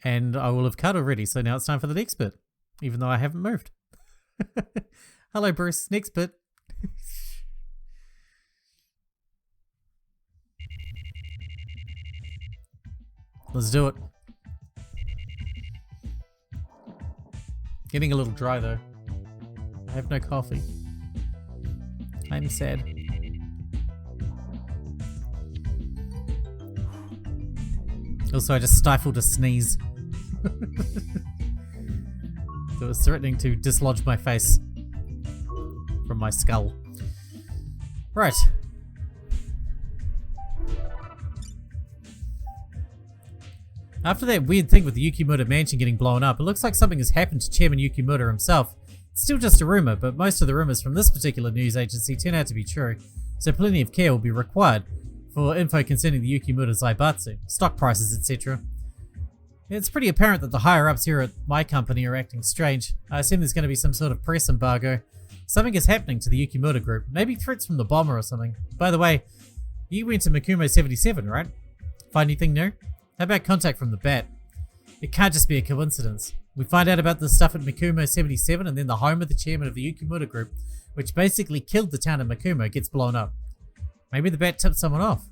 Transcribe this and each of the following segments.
And I will have cut already, so now it's time for the next bit. Even though I haven't moved. Hello, Bruce. Next bit. Let's do it. Getting a little dry though. I have no coffee. I'm sad. Also, I just stifled a sneeze. It was threatening to dislodge my face from my skull. Right. After that weird thing with the Yukimura mansion getting blown up, it looks like something has happened to Chairman Yukimura himself. It's still just a rumor, but most of the rumors from this particular news agency turn out to be true, so plenty of care will be required for info concerning the Yukimura Zaibatsu, stock prices, etc. It's pretty apparent that the higher-ups here at my company are acting strange. I assume there's going to be some sort of press embargo. Something is happening to the Yukimura group, maybe threats from the bomber or something. By the way, you went to Makumo 77, right? Find anything new? How about contact from the Bat? It can't just be a coincidence. We find out about this stuff at Makumo 77 and then the home of the chairman of the Yukimura group, which basically killed the town of Makumo, gets blown up. Maybe the Bat tipped someone off.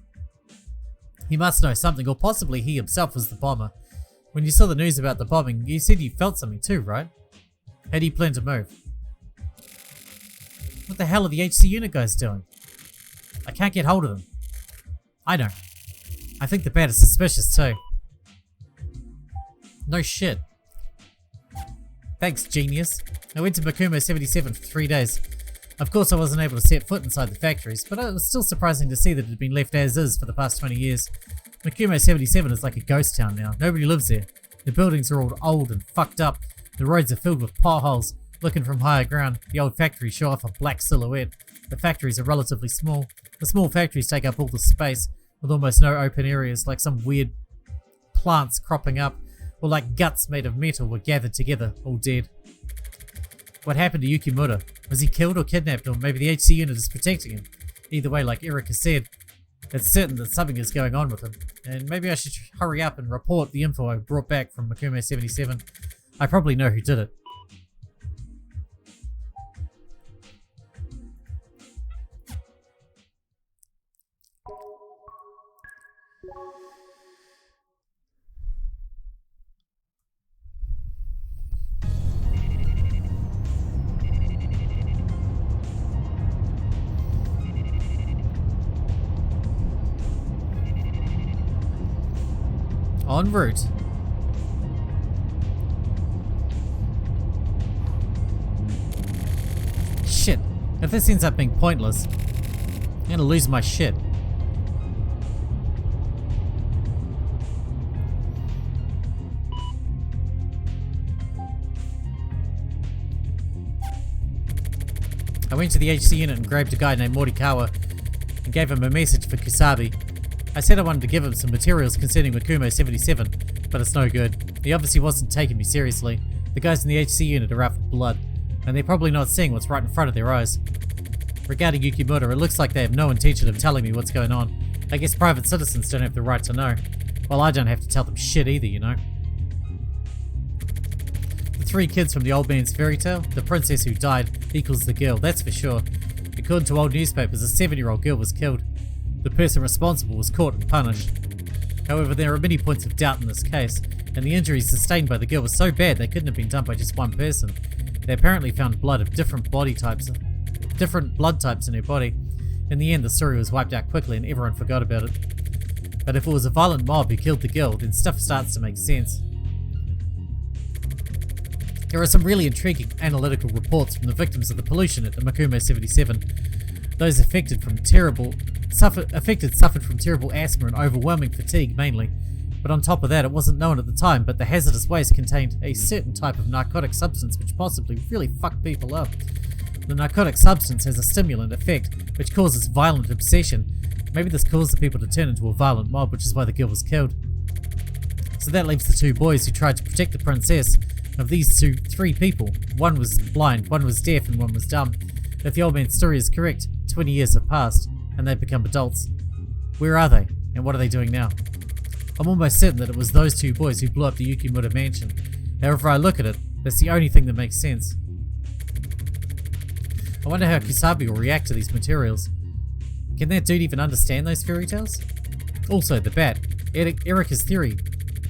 He must know something, or possibly he himself was the bomber. When you saw the news about the bombing, you said you felt something too, right? How do you plan to move? What the hell are the HC unit guys doing? I can't get hold of them. I know. I think the Bat is suspicious too. No shit. Thanks, genius. I went to Makumo 77 for 3 days. Of course I wasn't able to set foot inside the factories, but it was still surprising to see that it had been left as is for the past 20 years. Makumo 77 is like a ghost town now. Nobody lives there. The buildings are all old and fucked up. The roads are filled with potholes. Looking from higher ground, the old factories show off a black silhouette. The factories are relatively small. The small factories take up all the space, with almost no open areas, like some weird plants cropping up, or like guts made of metal were gathered together, all dead. What happened to Yukimura? Was he killed or kidnapped, or maybe the HC unit is protecting him? Either way, like Erica said, it's certain that something is going on with him, and maybe I should hurry up and report the info I brought back from Makumo 77. I probably know who did it. En route. Shit. If this ends up being pointless, I'm gonna lose my shit. I went to the HC unit and grabbed a guy named Morikawa and gave him a message for Kusabi. I said I wanted to give him some materials concerning Makumo 77, but it's no good. He obviously wasn't taking me seriously. The guys in the HC unit are out for blood, and they're probably not seeing what's right in front of their eyes. Regarding Yukimura, it looks like they have no intention of telling me what's going on. I guess private citizens don't have the right to know. Well, I don't have to tell them shit either, you know. The 3 kids from the old man's fairy tale, the princess who died equals the girl, that's for sure. According to old newspapers, a 7-year-old girl was killed. The person responsible was caught and punished. However, there are many points of doubt in this case, and the injuries sustained by the girl were so bad they couldn't have been done by just one person. They apparently found blood of different blood types in her body. In the end, the story was wiped out quickly and everyone forgot about it. But if it was a violent mob who killed the girl, then stuff starts to make sense. There are some really intriguing analytical reports from the victims of the pollution at the Makumo 77. Those affected suffered from terrible asthma and overwhelming fatigue mainly. But on top of that, it wasn't known at the time, but the hazardous waste contained a certain type of narcotic substance which possibly really fucked people up. The narcotic substance has a stimulant effect which causes violent obsession. Maybe this caused the people to turn into a violent mob, which is why the girl was killed. So that leaves the 2 boys who tried to protect the princess. Of these 3 people, one was blind, one was deaf, and one was dumb. If the old man's story is correct, 20 years have passed, and they've become adults. Where are they, and what are they doing now? I'm almost certain that it was those two boys who blew up the Yukimura mansion. However I look at it, that's the only thing that makes sense. I wonder how Kusabi will react to these materials. Can that dude even understand those fairy tales? Also, the bat. Erika's theory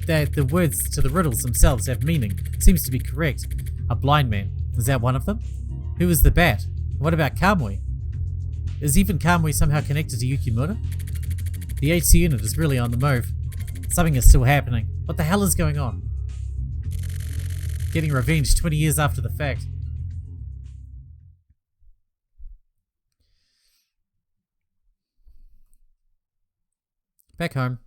that the words to the riddles themselves have meaning seems to be correct. A blind man. Is that one of them? Who is the bat? What about Kamui? Is even Kamui somehow connected to Yukimura? The HC unit is really on the move. Something is still happening. What the hell is going on? Getting revenge 20 years after the fact. Back home.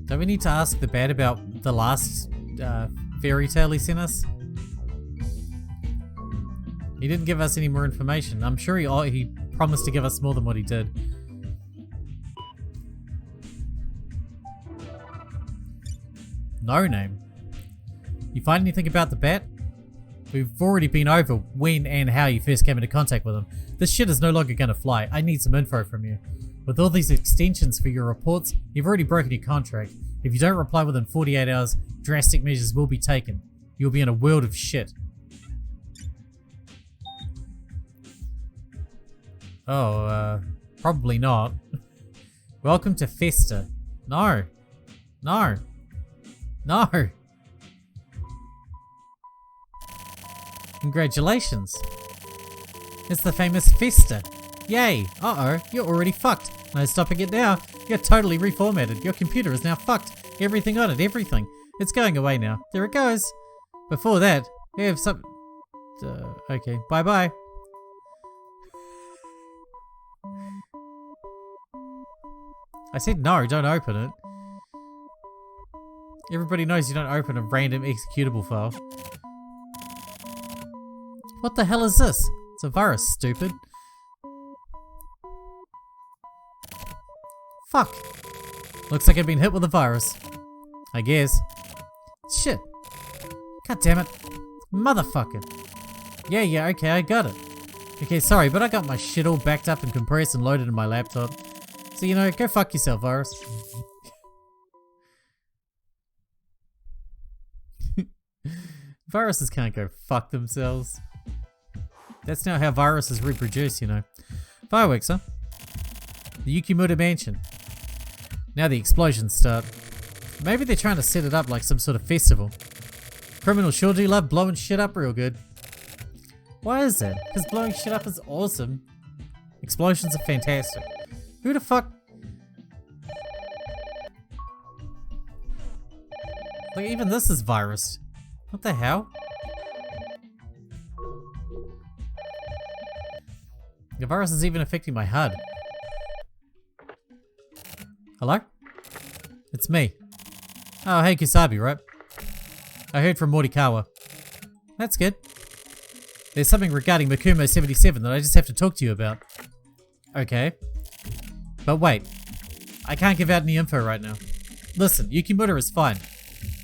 Don't we need to ask the bat about the last fairy tale he sent us? He didn't give us any more information. I'm sure he promised to give us more than what he did. No name. You find anything about the bat? We've already been over when and how you first came into contact with him. This shit is no longer gonna fly. I need some info from you. With all these extensions for your reports, you've already broken your contract. If you don't reply within 48 hours, drastic measures will be taken. You'll be in a world of shit. Oh, probably not. Welcome to Festa. No. No. No. Congratulations. It's the famous Festa. Yay. Uh-oh, you're already fucked. No stopping it now. You're totally reformatted. Your computer is now fucked. Everything on it, everything. It's going away now. There it goes. Before that, we have some... okay, bye-bye. I said no, don't open it. Everybody knows you don't open a random executable file. What the hell is this? It's a virus, stupid. Fuck. Looks like I've been hit with a virus. I guess. Shit. God damn it. Motherfucker. Yeah, okay, I got it. Okay, sorry, but I got my shit all backed up and compressed and loaded in my laptop. So, you know, go fuck yourself, virus. Viruses can't go fuck themselves. That's not how viruses reproduce, you know. Fireworks, huh? The Yukimura mansion. Now the explosions start. Maybe they're trying to set it up like some sort of festival. Criminals sure do love blowing shit up real good. Why is that? Because blowing shit up is awesome. Explosions are fantastic. Who the fuck? Like, even this is virused. What the hell? The virus is even affecting my HUD. Hello? It's me. Oh, hey Kusabi, right? I heard from Morikawa. That's good. There's something regarding Makumo 77 that I just have to talk to you about. Okay. But wait. I can't give out any info right now. Listen, Yukimura is fine.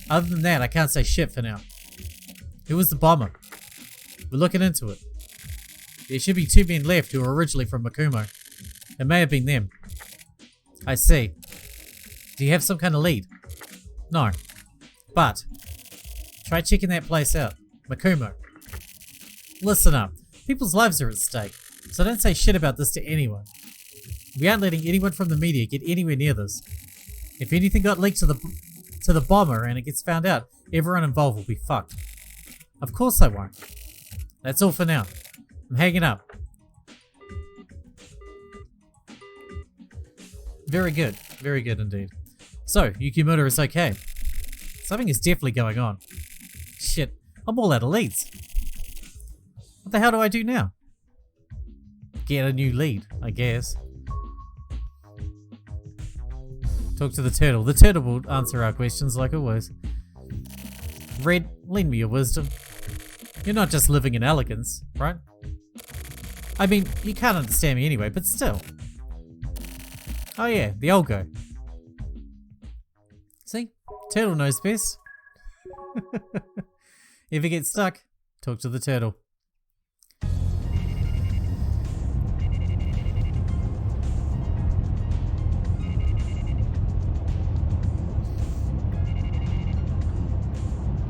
Other than that, I can't say shit for now. Who was the bomber? We're looking into it. There should be 2 men left who were originally from Makumo. It may have been them. I see. Do you have some kind of lead? No. But, try checking that place out. Makumo. Listen up. People's lives are at stake, so don't say shit about this to anyone. We aren't letting anyone from the media get anywhere near this. If anything got leaked to the bomber and it gets found out, everyone involved will be fucked. Of course I won't. That's all for now. I'm hanging up. Very good. Very good indeed. So, Yukimura is okay. Something is definitely going on. Shit, I'm all out of leads. What the hell do I do now? Get a new lead, I guess. Talk to the turtle. The turtle will answer our questions like always. Red, lend me your wisdom. You're not just living in elegance, right? I mean, you can't understand me anyway, but still. Oh yeah, the old guy. See? Turtle knows best. If you get stuck, talk to the turtle.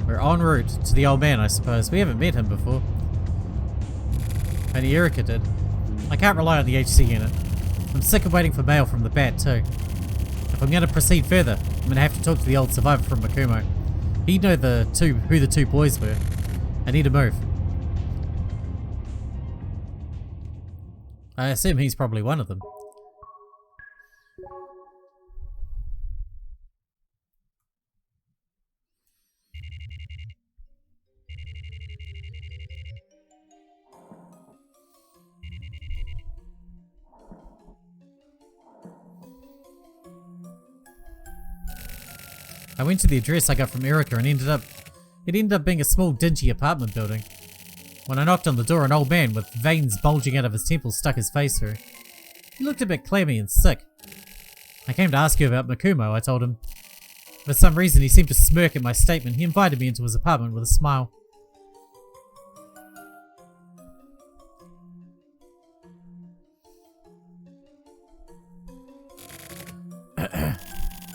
We're en route to the old man, I suppose. We haven't met him before. Only Erica did. I can't rely on the HC unit. I'm sick of waiting for mail from the Bat too. If I'm going to proceed further, I'm going to have to talk to the old survivor from Makumo. He'd know who the two boys were. I need to move. I assume he's probably one of them. I went to the address I got from Erica and it ended up being a small dingy apartment building. When I knocked on the door, an old man with veins bulging out of his temples stuck his face through. He looked a bit clammy and sick. I came to ask you about Makumo, I told him. For some reason he seemed to smirk at my statement. He invited me into his apartment with a smile.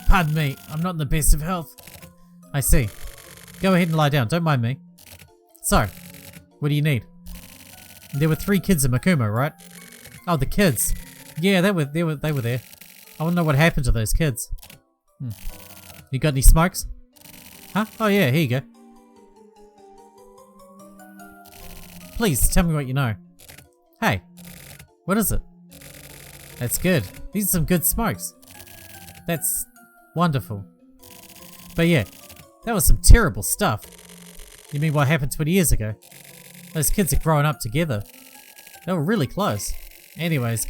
Pardon me, I'm not in the best of health. I see. Go ahead and lie down, don't mind me. So, what do you need? There were 3 kids in Makumo, right? Oh, the kids. Yeah, they were there. I want to know what happened to those kids. You got any smokes? Huh? Oh yeah, here you go. Please, tell me what you know. Hey, what is it? That's good. These are some good smokes. That's wonderful. But yeah, that was some terrible stuff. You mean what happened 20 years ago? Those kids are growing up together. They were really close. Anyways,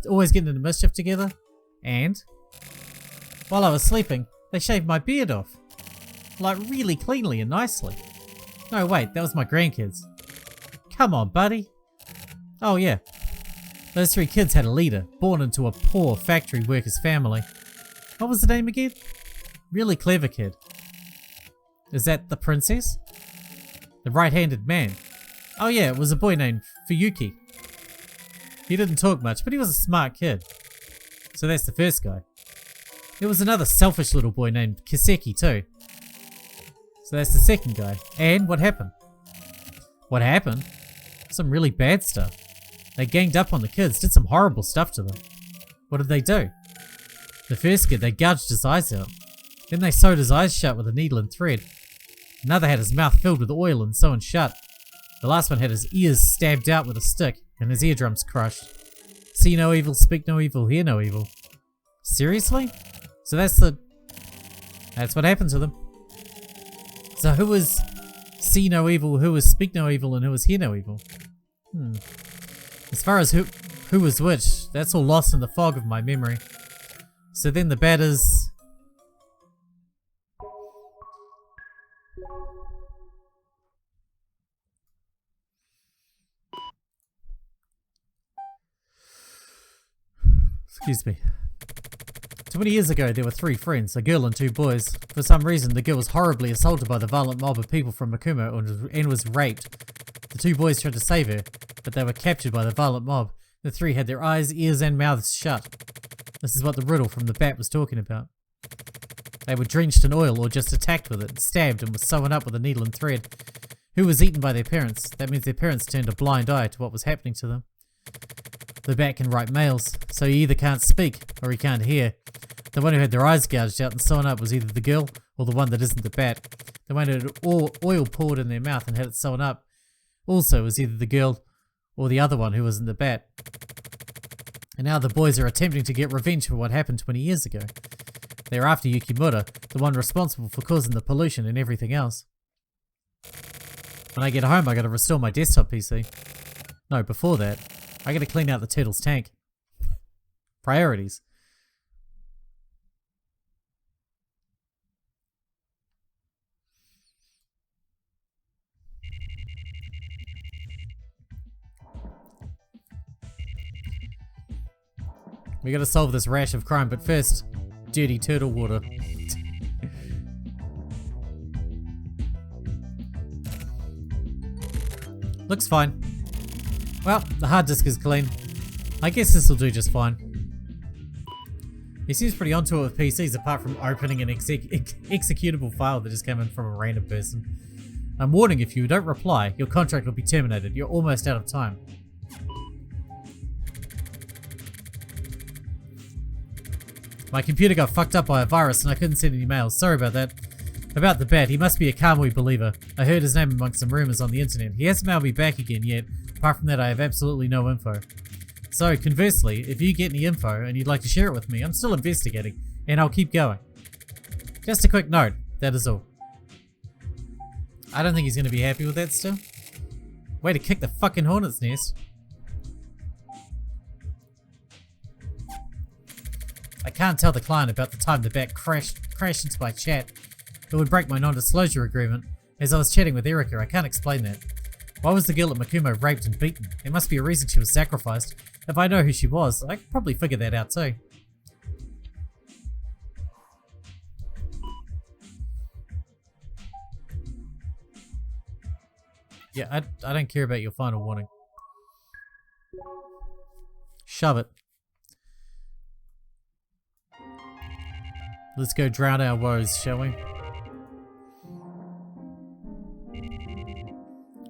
always getting into mischief together. And while I was sleeping, they shaved my beard off. Like really cleanly and nicely. No, wait, that was my grandkids. Come on, buddy. Oh yeah, those 3 kids had a leader, born into a poor factory worker's family. What was the name again? Really clever kid. Is that the princess? The right-handed man. Oh yeah, it was a boy named Fuyuki. He didn't talk much, but he was a smart kid. So that's the first guy. There was another selfish little boy named Kiseki too. So that's the second guy. And what happened? What happened? Some really bad stuff. They ganged up on the kids, did some horrible stuff to them. What did they do? The first kid, they gouged his eyes out. Then they sewed his eyes shut with a needle and thread. Another had his mouth filled with oil and sewn shut. The last one had his ears stabbed out with a stick and his eardrums crushed. See no evil, speak no evil, hear no evil. Seriously? So that's what happened to them. So who was see no evil, who was speak no evil, and who was hear no evil? As far as who was which, that's all lost in the fog of my memory. So then the bad is... Excuse me. 20 years ago, there were 3 friends, a girl and 2 boys. For some reason, the girl was horribly assaulted by the violent mob of people from Makumo and was raped. The 2 boys tried to save her, but they were captured by the violent mob. The 3 had their eyes, ears, and mouths shut. This is what the riddle from the bat was talking about. They were drenched in oil or just attacked with it, stabbed, and were sewn up with a needle and thread. Who was eaten by their parents? That means their parents turned a blind eye to what was happening to them. The bat can write mails, so he either can't speak or he can't hear. The one who had their eyes gouged out and sewn up was either the girl or the one that isn't the bat. The one who had oil poured in their mouth and had it sewn up also was either the girl or the other one who wasn't the bat. And now the boys are attempting to get revenge for what happened 20 years ago. They're after Yukimura, the one responsible for causing the pollution and everything else. When I get home, I gotta restore my desktop PC. No, before that, I gotta clean out the turtle's tank. Priorities. We gotta solve this rash of crime, but first, dirty turtle water. Looks fine. Well, the hard disk is clean. I guess this will do just fine. He seems pretty onto it with PCs apart from opening an executable file that just came in from a random person. I'm warning, if you don't reply, your contract will be terminated. You're almost out of time. My computer got fucked up by a virus and I couldn't send any mails. Sorry about that. About the bat, he must be a Kamui believer. I heard his name amongst some rumors on the internet. He hasn't mailed me back again yet. Apart from that, I have absolutely no info. So, conversely, if you get any info and you'd like to share it with me, I'm still investigating, and I'll keep going. Just a quick note, that is all. I don't think he's going to be happy with that still. Way to kick the fucking hornet's nest. I can't tell the client about the time the bat crashed into my chat. It would break my non-disclosure agreement. As I was chatting with Erica, I can't explain that. Why was the girl at Makumo raped and beaten? There must be a reason she was sacrificed. If I know who she was, I could probably figure that out too. Yeah, I don't care about your final warning. Shove it. Let's go drown our woes, shall we?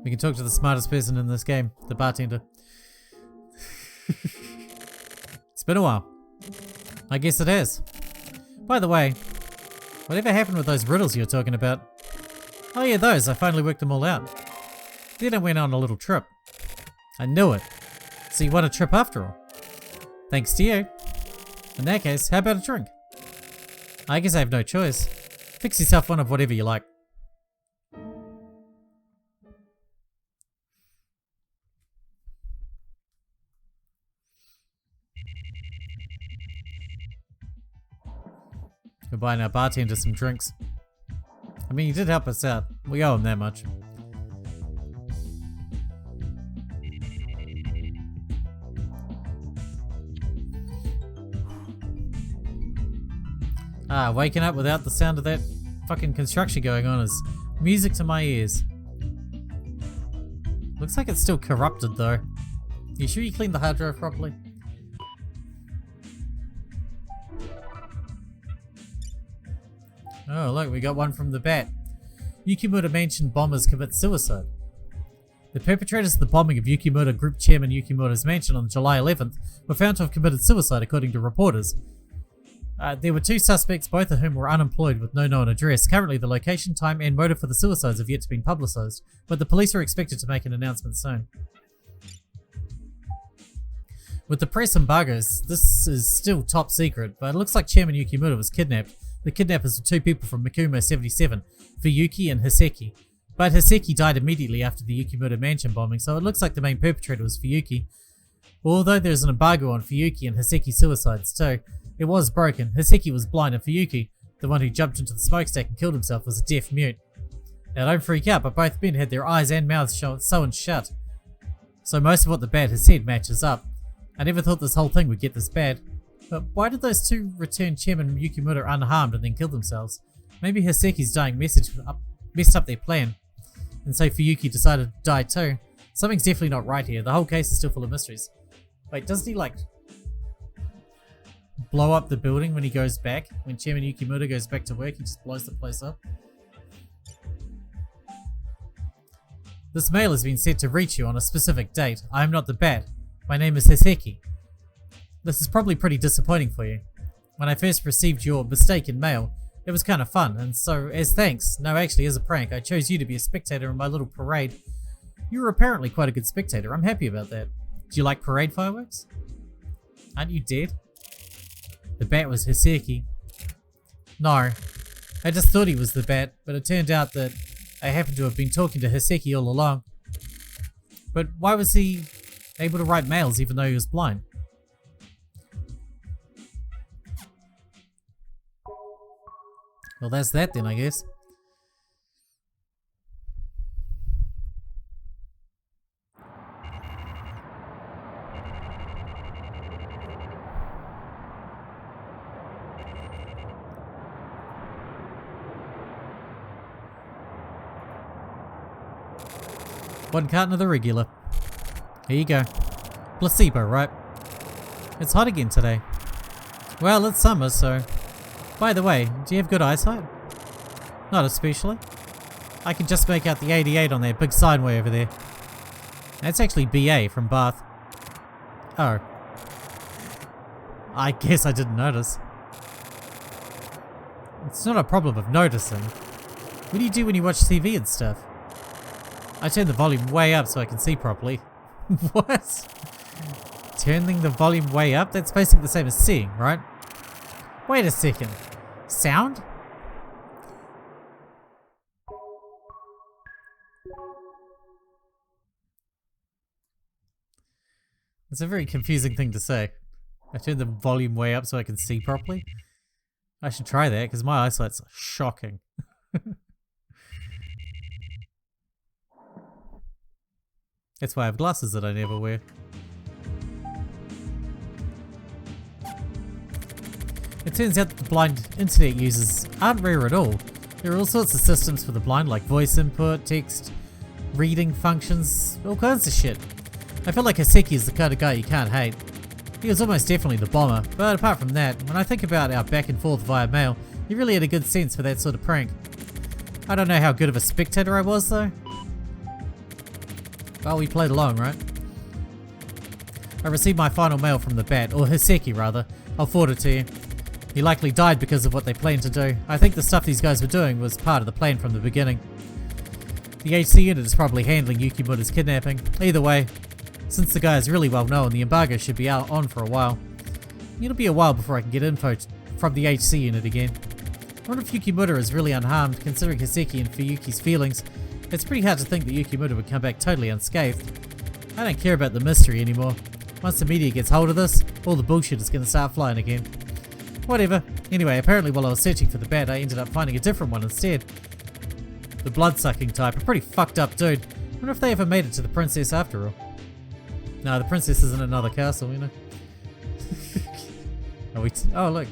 We can talk to the smartest person in this game, the bartender. It's been a while. I guess it has. By the way, whatever happened with those riddles you're talking about? Oh yeah, those. I finally worked them all out. Then I went on a little trip. I knew it. So you want a trip after all? Thanks to you. In that case, how about a drink? I guess I have no choice. Fix yourself one of whatever you like. We're buying our bartender some drinks. I mean, he did help us out. We owe him that much. Ah, waking up without the sound of that fucking construction going on is music to my ears. Looks like it's still corrupted though. You sure you cleaned the hard drive properly? Oh look, we got one from the bat. Yukimura Mansion bombers commit suicide. The perpetrators of the bombing of Yukimura Group Chairman Yukimura's mansion on July 11th were found to have committed suicide according to reporters. There were two suspects, both of whom were unemployed with no known address. Currently, the location, time, and motive for the suicides have yet to be publicised, but the police are expected to make an announcement soon. With the press embargoes, this is still top secret, but it looks like Chairman Yukimura was kidnapped. The kidnappers were two people from Makumo 77, Fuyuki and Hiseki. But Hiseki died immediately after the Yukimura mansion bombing, so it looks like the main perpetrator was Fuyuki. Although there's an embargo on Fuyuki and Hiseki's suicides too, it was broken. Hiseki was blind and Fuyuki, the one who jumped into the smokestack and killed himself, was a deaf mute. Now don't freak out, but both men had their eyes and mouths sewn shut. So most of what the bat has said matches up. I never thought this whole thing would get this bad. But why did those two return Chairman Yukimura unharmed and then kill themselves? Maybe Hiseki's dying message messed up their plan. And so Fuyuki decided to die too. Something's definitely not right here. The whole case is still full of mysteries. Wait, doesn't he like blow up the building when he goes back? When Chairman Yukimura goes back to work, he just blows the place up? This mail has been sent to reach you on a specific date. I am not the bat. My name is Hiseki. This is probably pretty disappointing for you. When I first received your mistaken mail, it was kind of fun, and so, as thanks, no actually as a prank, I chose you to be a spectator in my little parade. You were apparently quite a good spectator. I'm happy about that. Do you like parade fireworks? Aren't you dead? The bat was Hiseki. No. I just thought he was the bat, but it turned out that I happened to have been talking to Hiseki all along. But why was he able to write mails even though he was blind? Well, that's that then, I guess. 1 carton of the regular. Here you go. Placebo, right? It's hot again today. Well, it's summer, so... By the way, do you have good eyesight? Not especially. I can just make out the 88 on that big sideway over there. That's actually BA from Bath. Oh. I guess I didn't notice. It's not a problem of noticing. What do you do when you watch TV and stuff? I turn the volume way up so I can see properly. What? Turning the volume way up? That's basically the same as seeing, right? Wait a second. Sound? It's a very confusing thing to say. I turn the volume way up so I can see properly. I should try that because my eyesight's shocking. That's why I have glasses that I never wear. It turns out that the blind internet users aren't rare at all. There are all sorts of systems for the blind like voice input, text, reading functions, all kinds of shit. I feel like Sixkilla is the kind of guy you can't hate. He was almost definitely the bomber, but apart from that, when I think about our back and forth via mail, he really had a good sense for that sort of prank. I don't know how good of a spectator I was though. Well, we played along, right? I received my final mail from the Bat, or Sixkilla rather. I'll forward it to you. He likely died because of what they planned to do. I think the stuff these guys were doing was part of the plan from the beginning. The HC unit is probably handling Yukimura's kidnapping. Either way, since the guy is really well known, the embargo should be out on for a while. It'll be a while before I can get info from the HC unit again. I wonder if Yukimura is really unharmed, considering Sixkilla and Fuyuki's feelings. It's pretty hard to think that Yukimura would come back totally unscathed. I don't care about the mystery anymore. Once the media gets hold of this, all the bullshit is going to start flying again. Whatever. Anyway, apparently while I was searching for the Bat, I ended up finding a different one instead. The blood-sucking type, a pretty fucked up dude. I wonder if they ever made it to the princess after all. No, the princess is in another castle, you know. Oh look,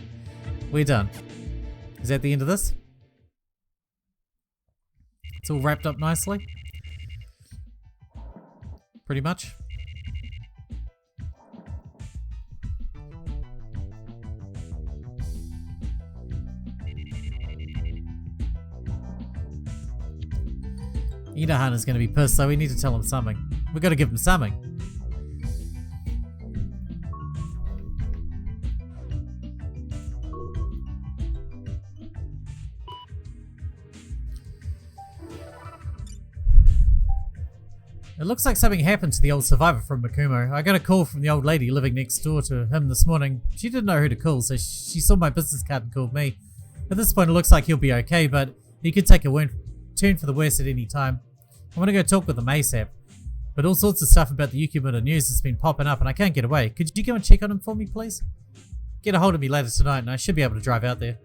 we're done. Is that the end of this? It's all wrapped up nicely. Pretty much. Inahan is going to be pissed, so we need to tell him something. We've got to give him something. It looks like something happened to the old survivor from Makumo. I got a call from the old lady living next door to him this morning. She didn't know who to call, so she saw my business card and called me. At this point it looks like he'll be okay, but he could take a turn for the worse at any time. I want to go talk with him ASAP. But all sorts of stuff about the Yukimura news has been popping up and I can't get away. Could you go and check on him for me, please? Get a hold of me later tonight and I should be able to drive out there.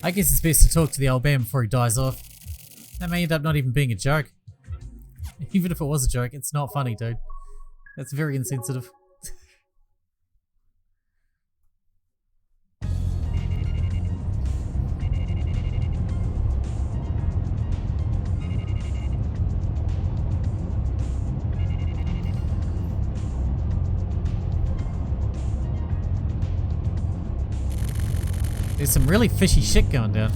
I guess it's best to talk to the old man before he dies off. That may end up not even being a joke. Even if it was a joke, it's not funny, dude. That's very insensitive. There's some really fishy shit going down.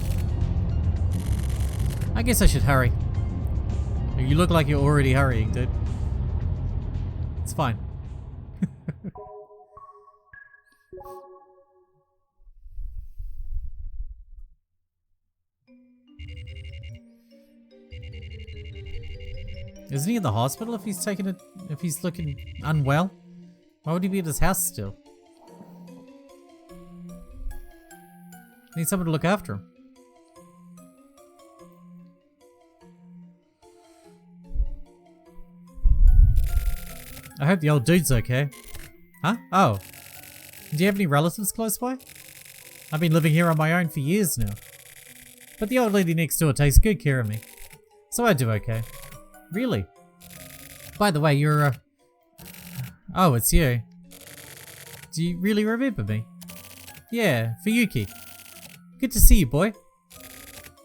I guess I should hurry. You look like you're already hurrying, dude. It's fine. Isn't he in the hospital if he's taking it? If he's looking unwell? Why would he be at his house still? Need someone to look after him. I hope the old dude's okay. Huh? Oh. Do you have any relatives close by? I've been living here on my own for years now. But the old lady next door takes good care of me. So I do okay. Really? By the way, you're Oh, it's you. Do you really remember me? Yeah, Fuyuki. Good to see you, boy.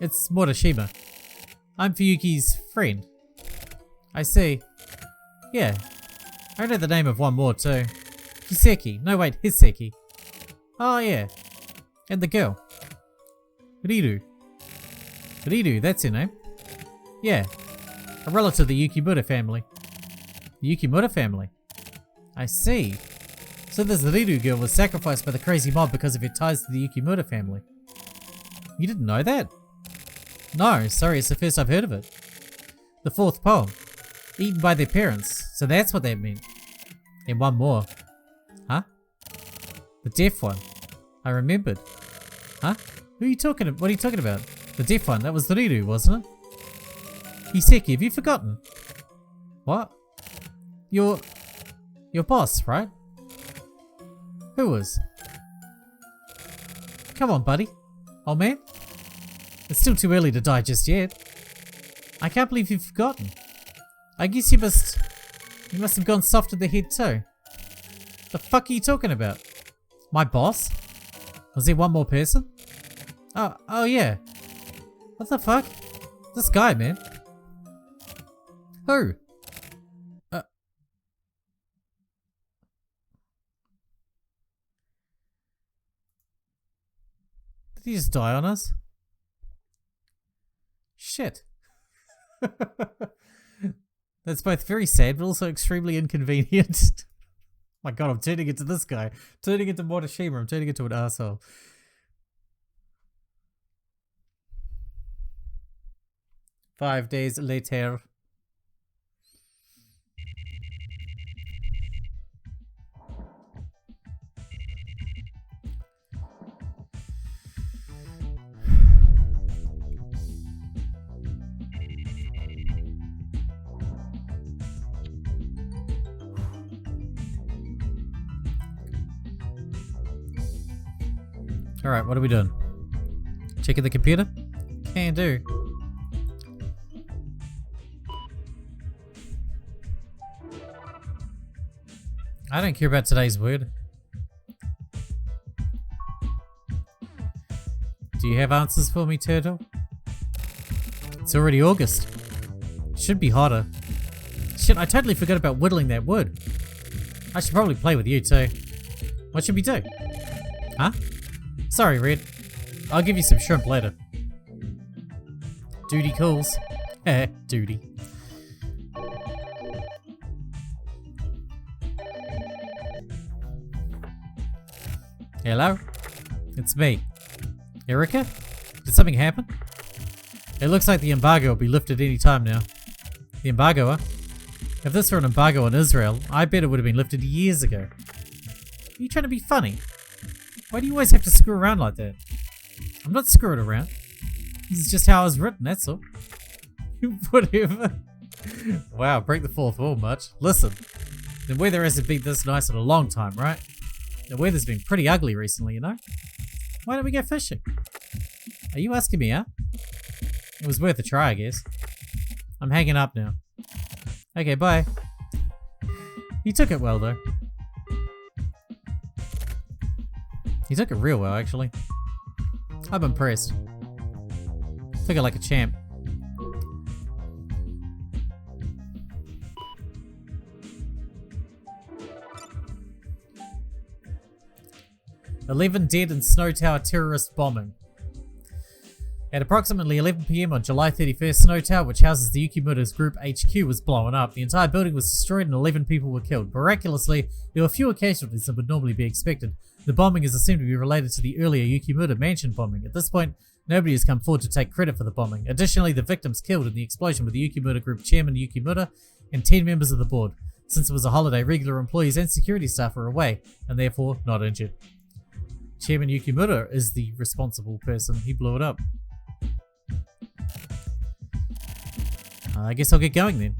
It's Morishima. I'm Fuyuki's friend. I see. Yeah. I know the name of one more too. Kiseki. No wait, Hiseki. Oh yeah. And the girl. Riru. Riru, that's her name. Yeah. A relative of the Yukimura family. The Yukimura family? I see. So this Riru girl was sacrificed by the crazy mob because of her ties to the Yukimura family. You didn't know that? No, sorry, it's the first I've heard of it. The fourth poem. Eaten by their parents. So that's what that meant. And one more. Huh? The deaf one. I remembered. Huh? Who are you talking about? What are you talking about? The deaf one. That was Riru, wasn't it? Hiseki, have you forgotten? What? Your boss, right? Who was? Come on, buddy. Old man? It's still too early to die just yet. I can't believe you've forgotten. I guess you must have gone soft in the head too. The fuck are you talking about? My boss? Was there one more person? Oh yeah. What the fuck? This guy, man. Who? Did he just die on us? Shit. That's both very sad but also extremely inconvenient. My god, I'm turning into this guy. Turning into Morishima. I'm turning into an asshole. Five days later. Alright, what are we doing? Checking the computer? Can do. I don't care about today's word. Do you have answers for me, Turtle? It's already August. Should be hotter. Shit, I totally forgot about whittling that wood. I should probably play with you too. What should we do? Huh? Sorry, Red. I'll give you some shrimp later. Duty calls. Heh, duty. Hello? It's me. Erica? Did something happen? It looks like the embargo will be lifted any time now. The embargo, huh? If this were an embargo on Israel, I bet it would have been lifted years ago. Are you trying to be funny? Why do you always have to screw around like that? I'm not screwing around. This is just how I was written, that's all. Whatever. Wow, break the fourth wall much. Listen, the weather hasn't been this nice in a long time, right? The weather's been pretty ugly recently, you know? Why don't we go fishing? Are you asking me out? It was worth a try, I guess. I'm hanging up now. Okay, bye. You took it well, though. You took it real well, actually. I'm impressed. Took it like a champ. "11 dead in Snow Tower terrorist bombing." At approximately 11 PM on July 31st, Snow Tower, which houses the Yukimura's group HQ, was blown up. The entire building was destroyed and 11 people were killed. Miraculously, there were fewer casualties than would normally be expected. The bombing is assumed to be related to the earlier Yukimura mansion bombing. At this point, nobody has come forward to take credit for the bombing. Additionally, the victims killed in the explosion were the Yukimura group chairman Yukimura and 10 members of the board. Since it was a holiday, regular employees and security staff were away, and therefore not injured. Chairman Yukimura is the responsible person. He blew it up. I guess I'll get going then.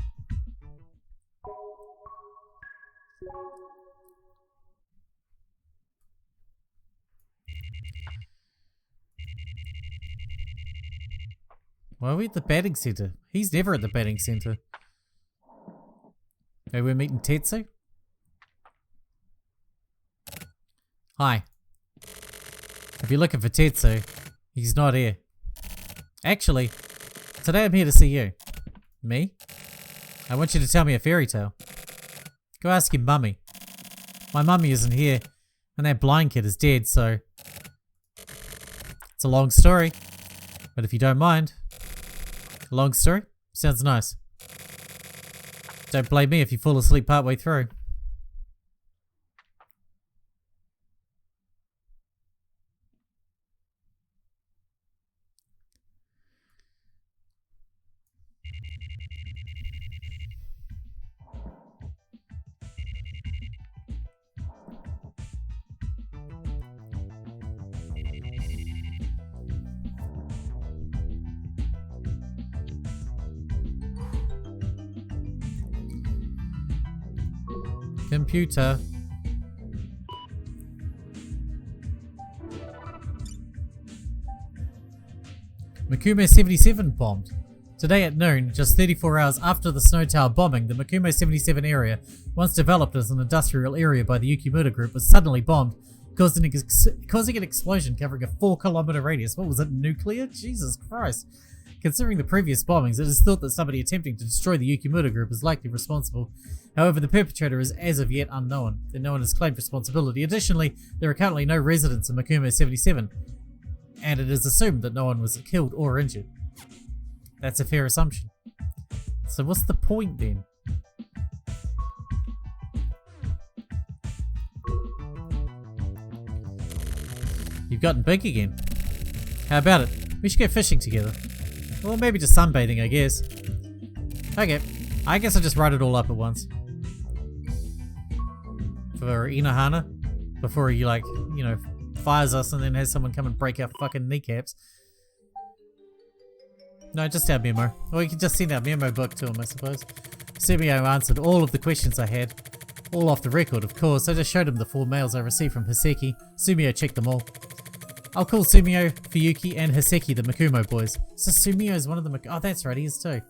Why are we at the batting center? He's never at the batting center. Hey, we're meeting Tetsu? Hi. If you're looking for Tetsu, he's not here. Actually, today I'm here to see you. Me? I want you to tell me a fairy tale. Go ask your mummy. My mummy isn't here, and that blind kid is dead, so... It's a long story, but if you don't mind... A long story? Sounds nice. Don't blame me if you fall asleep partway through. Computer. Makume 77 bombed. Today at noon, just 34 hours after the Snow Tower bombing, the Makume 77 area, once developed as an industrial area by the Yukimura group, was suddenly bombed, causing an explosion covering a 4-kilometer radius. What was it, nuclear? Jesus Christ. Considering the previous bombings, it is thought that somebody attempting to destroy the Yukimura group is likely responsible. However, the perpetrator is as of yet unknown, and no one has claimed responsibility. Additionally, there are currently no residents in Makume 77, and it is assumed that no one was killed or injured. That's a fair assumption. So what's the point then? You've gotten big again. How about it? We should go fishing together. Or maybe just sunbathing, I guess. Okay, I guess I'll just write it all up at once. For Inohana, before he, like, you know, fires us and then has someone come and break our fucking kneecaps. No, just our memo. Or you can just send our memo book to him, I suppose. Sumio answered all of the questions I had. All off the record, of course. I just showed him the 4 mails I received from Hiseki. Sumio checked them all. I'll call Sumio, Fuyuki, and Hiseki the Makumo boys. So Sumio is one of the oh, that's right, he is too.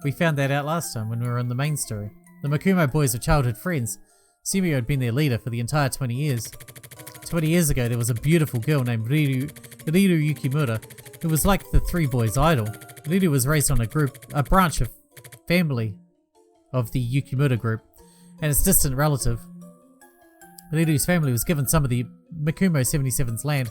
We found that out last time when we were in the main story. The Makumo boys are childhood friends. Sumio had been their leader for the entire 20 years. 20 years ago, there was a beautiful girl named Riru Yukimura, who was like the 3 boys' idol. Riru was raised on a branch of family of the Yukimura group, and its distant relative. Riru's family was given some of the Makumo 77's land.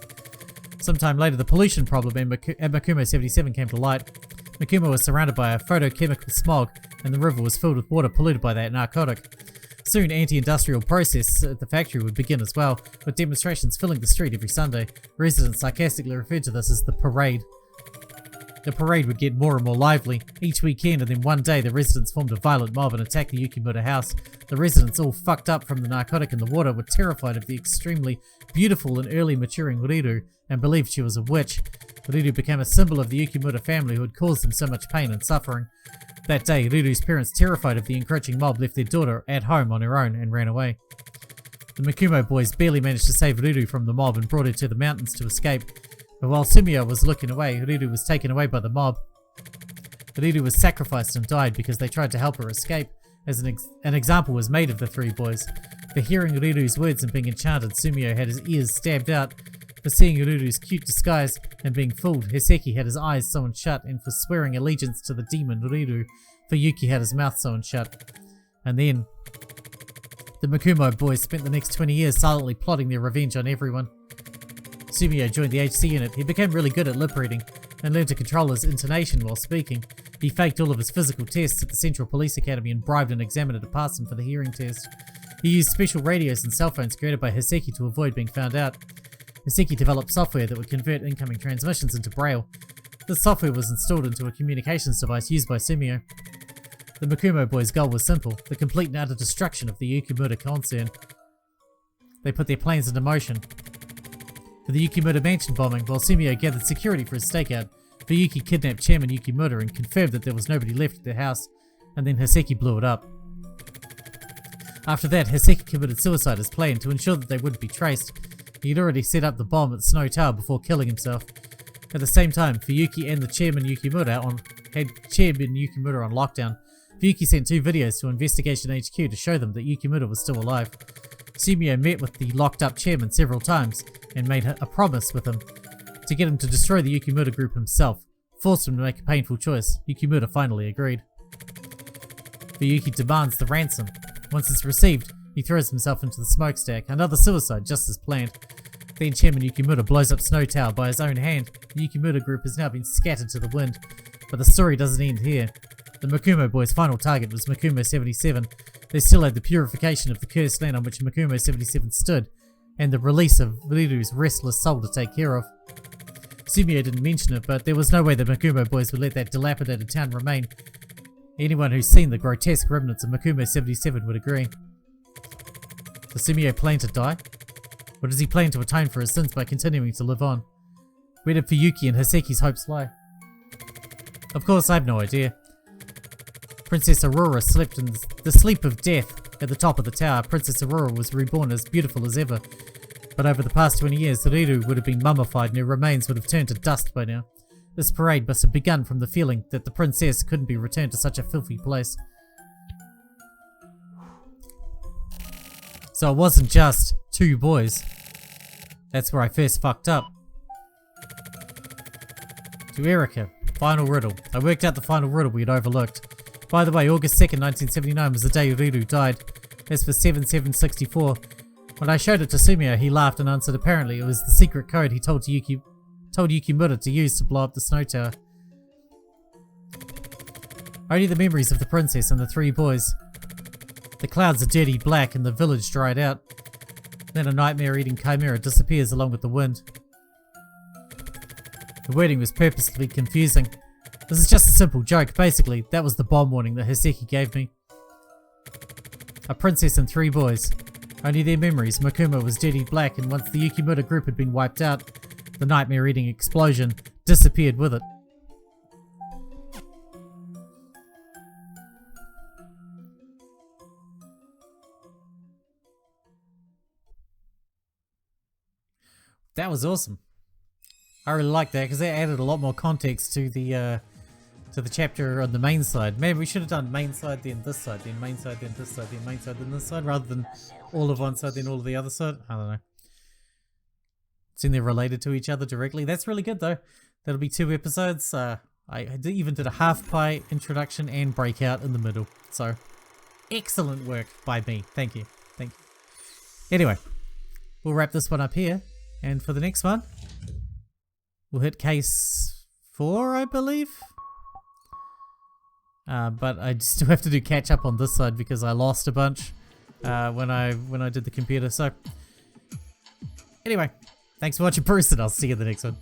Sometime later, the pollution problem at Makumo 77 came to light. Makumo was surrounded by a photochemical smog, and the river was filled with water polluted by that narcotic. Soon, anti-industrial protests at the factory would begin as well, with demonstrations filling the street every Sunday. Residents sarcastically referred to this as the parade. The parade would get more and more lively each weekend, and then one day the residents formed a violent mob and attacked the Yukimura house. The residents, all fucked up from the narcotic in the water, were terrified of the extremely beautiful and early maturing Riru and believed she was a witch. Riru became a symbol of the Yukimura family who had caused them so much pain and suffering. That day, Riru's parents, terrified of the encroaching mob, left their daughter at home on her own and ran away. The Makumo boys barely managed to save Riru from the mob and brought her to the mountains to escape. But while Sumio was looking away, Riru was taken away by the mob. Riru was sacrificed and died because they tried to help her escape. As an example was made of the 3 boys. For hearing Riru's words and being enchanted, Sumio had his ears stabbed out. For seeing Riru's cute disguise and being fooled, Hiseki had his eyes sewn shut, and for swearing allegiance to the demon Riru, Fuyuki had his mouth sewn shut. And then, the Makumo boys spent the next 20 years silently plotting their revenge on everyone. Sumio joined the HC unit. He became really good at lip reading and learned to control his intonation while speaking. He faked all of his physical tests at the Central Police Academy and bribed an examiner to pass him for the hearing test. He used special radios and cell phones created by Hiseki to avoid being found out. Hiseki developed software that would convert incoming transmissions into braille. This software was installed into a communications device used by Sumio. The Makumo boys' goal was simple: the complete and utter destruction of the Yukimura concern. They put their plans into motion. For the Yukimura mansion bombing, while Sumio gathered security for his stakeout, Fuyuki kidnapped Chairman Yukimura and confirmed that there was nobody left at the house, and then Hiseki blew it up. After that, Hiseki committed suicide as planned to ensure that they wouldn't be traced. He had already set up the bomb at the Snow Tower before killing himself. At the same time, Fuyuki and the Chairman Yukimura had Chairman Yukimura on lockdown. Fuyuki sent 2 videos to Investigation HQ to show them that Yukimura was still alive. Sumio met with the locked-up chairman several times and made a promise with him to get him to destroy the Yukimura group himself, forced him to make a painful choice. Yukimura finally agreed. Fuyuki demands the ransom. Once it's received, he throws himself into the smokestack. Another suicide, just as planned. Then Chairman Yukimura blows up Snow Tower by his own hand. The Yukimura group has now been scattered to the wind. But the story doesn't end here. The Makumo boys' final target was Makumo 77. They still had the purification of the cursed land on which Makumo 77 stood, and the release of Riru's restless soul to take care of. Sumio didn't mention it, but there was no way the Makumo boys would let that dilapidated town remain. Anyone who's seen the grotesque remnants of Makumo 77 would agree. Does Sumio plan to die? Or does he plan to atone for his sins by continuing to live on? Where did Fuyuki and Hiseki's hopes lie? Of course, I have no idea. Princess Aurora slept in the sleep of death at the top of the tower. Princess Aurora was reborn as beautiful as ever. But over the past 20 years, the Riru would have been mummified and her remains would have turned to dust by now. This parade must have begun from the feeling that the princess couldn't be returned to such a filthy place. So it wasn't just 2 boys. That's where I first fucked up. To Erica, final riddle. I worked out the final riddle we had overlooked. By the way, August 2nd, 1979 was the day Riru died. As for 7764, when I showed it to Sumio, he laughed and answered apparently it was the secret code he told Yukimura to use to blow up the Snow Tower. Only the memories of the princess and the 3 boys. The clouds are dirty black and the village dried out. Then a nightmare-eating chimera disappears along with the wind. The wording was purposely confusing. This is just a simple joke. Basically, that was the bomb warning that Hiseki gave me. A princess and 3 boys. Only their memories. Makumo was dirty black, and once the Yukimura group had been wiped out, the nightmare-eating explosion disappeared with it. That was awesome. I really like that because that added a lot more context to the chapter on the main side. Maybe we should have done main side, then this side, then main side, then this side, then main side, then this side, rather than all of one side, then all of the other side. I don't know. Seeing they're related to each other directly. That's really good though. That'll be 2 episodes. I even did a half pie introduction and breakout in the middle. So, excellent work by me. Thank you. Thank you. Anyway, we'll wrap this one up here. And for the next one, we'll hit case 4, I believe. But I still have to do catch up on this side because I lost a bunch when I did the computer. So anyway, thanks for watching, Bruce, and I'll see you in the next one.